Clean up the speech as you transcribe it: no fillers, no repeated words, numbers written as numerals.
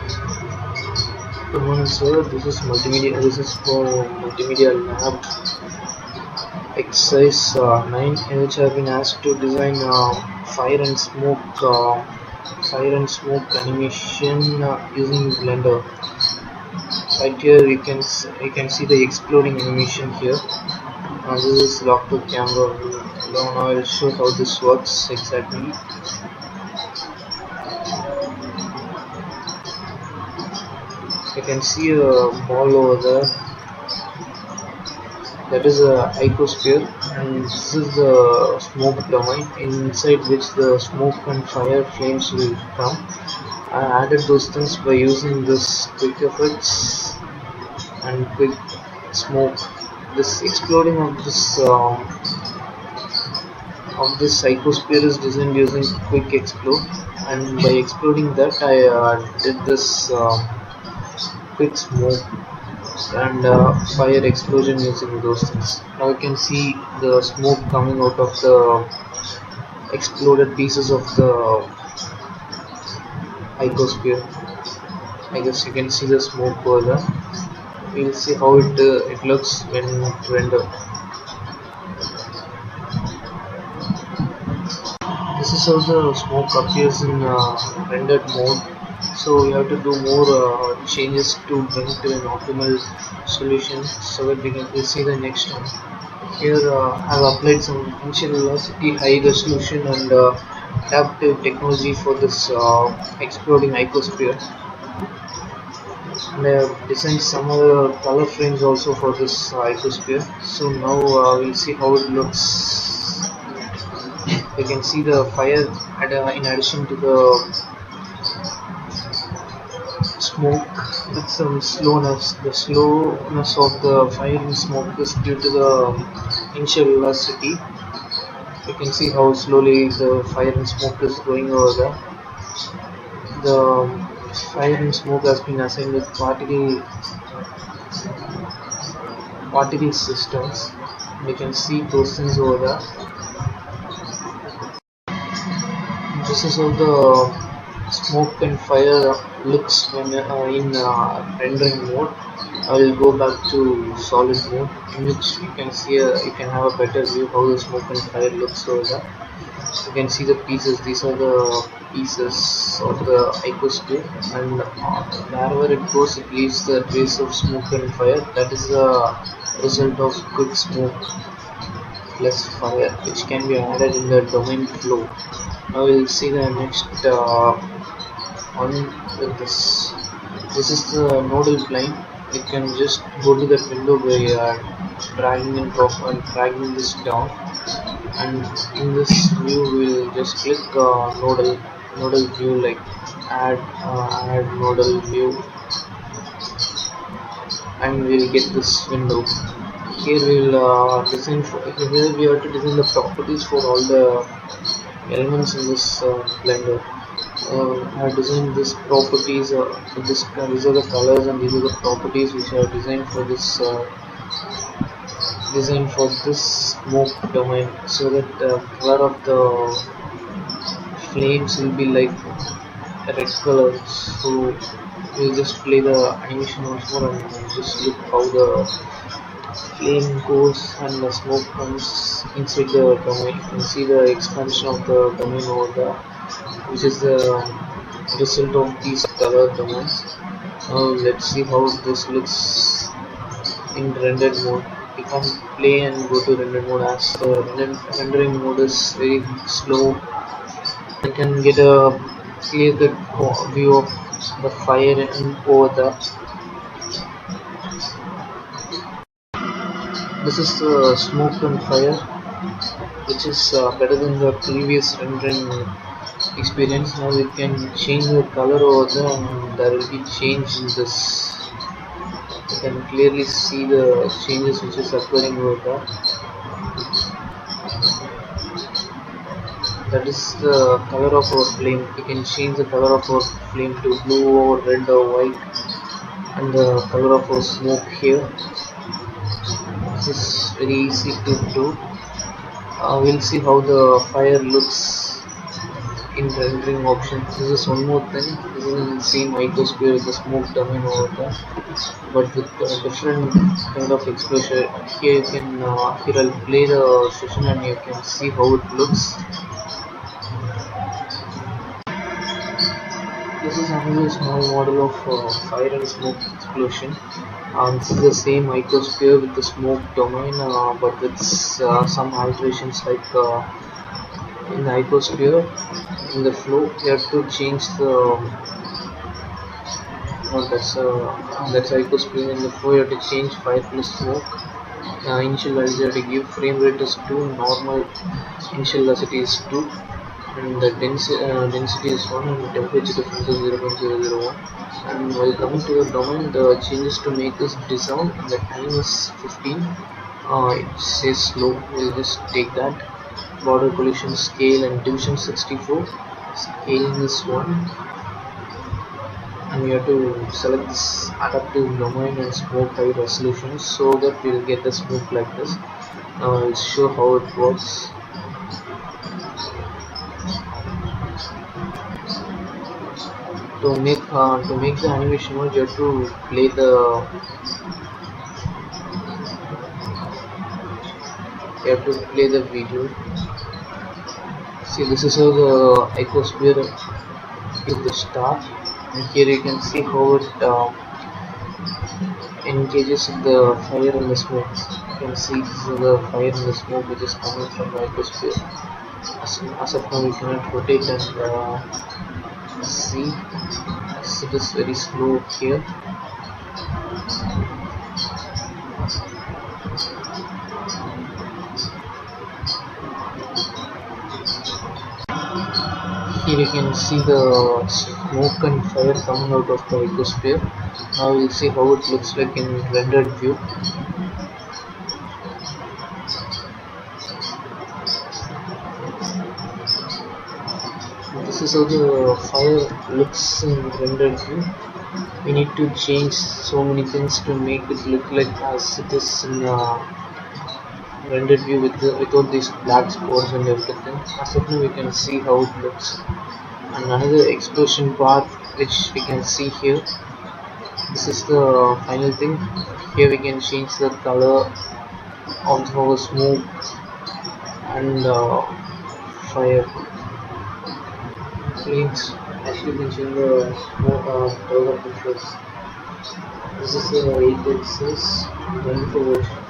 Good morning, sir. This is multimedia. This is for Multimedia Lab exercise 9, in which I have been asked to design fire and smoke animation using Blender. Right here, you can see the exploding animation here. This is locked to camera. Now I will show how this works exactly. You can see a ball over there. That is a icosphere, and this is the smoke domain inside which the smoke and fire flames will come. I added those things by using this quick effects and quick smoke. This exploding of this icosphere is designed using quick explode, and by exploding that I did this quick smoke and fire explosion using those things. Now you can see the smoke coming out of the exploded pieces of the icosphere. I guess you can see the smoke over there. We'll see how it looks when rendered. This is how the smoke appears in rendered mode. So we have to do more changes to bring to an optimal solution so that we can see the next one. Here I have applied some initial velocity, high resolution and adaptive technology for this exploding icosphere, and I have designed some other color frames also for this icosphere. So now we'll see how it looks. You can see the fire in addition to the smoke with some slowness. The slowness of the fire and smoke is due to the initial velocity. You can see how slowly the fire and smoke is going over there. The fire and smoke has been assigned with particle systems. You can see those things over there. This is how the smoke and fire looks when in rendering mode. I will go back to solid mode, in which you can see you can have a better view how the smoke and fire looks over there. You can see the pieces. These are the pieces of the icosphere, and wherever it goes, it leaves the trace of smoke and fire. That is the result of quick smoke plus fire, which can be added in the domain flow. Now we'll see the next one with this. This is the nodal plane. You can just go to that window by dragging and dragging this down, and in this view we'll just click nodal view, like add nodal view, and we'll get this window. Here we'll here we have to design the properties for all the elements in this blender. I have designed these properties. These are the colors, and these are the properties which I have designed for this smoke domain, so that the color of the flames will be like red color. So we'll just play the animation once more and just look how the flame goes and the smoke comes inside the domain. You can see the expansion of the domain over there, which is the result of these color domains. Now let's see how this looks in rendered mode. You can play and go to rendered mode, as the rendering mode is very slow. You can get a clear cut view of the fire and over there. This is the smoke and fire, which is better than the previous rendering experience. Now we can change the color over there, and there will be change in this. You can clearly see the changes which is occurring over there. That is the color of our flame. We can change the color of our flame to blue or red or white, and the color of our smoke here. This is very easy to do. We'll see how the fire looks in rendering options. This is one more thing. This is the same icosphere with the smoke domain over there, but with different kind of exposure. Here you can here I'll play the session and you can see how it looks. This is another small model of fire and smoke explosion. This is the same icosphere with the smoke domain, but with some alterations like in the icosphere in the flow. You have to change the that's icosphere in the flow. You have to change fire plus smoke. Initial velocity you have to give frame rate is 2, normal initial velocity is 2, and the density is 1, and the temperature difference is 0.001. And while coming to the domain, the changes to make this dissolve, and the time is 15. It says slow, we'll just take that. Border collision scale and division 64. Scaling is 1, and you have to select this adaptive domain and smoke high resolution so that we'll get the smoke like this. Now I'll show how it works. To make the animation work, you have to play the video. See, this is how the icosphere is the start, and here you can see how it engages in the fire and the smoke. You can see this is the fire and the smoke which is coming from the icosphere. As of now, we cannot rotate and see, as it is very slow here. Here you can see the smoke and fire coming out of the icosphere. Now we'll see how it looks like in rendered view. This is how the fire looks in rendered view. We need to change so many things to make it look like as it is in rendered view without these black spots and everything. As of now, we can see how it looks. And another explosion part which we can see here. This is the final thing. Here we can change the color of our smoke and fire. Please actually mention the smoke color pictures. This is the 8 axis. Thank you for watching.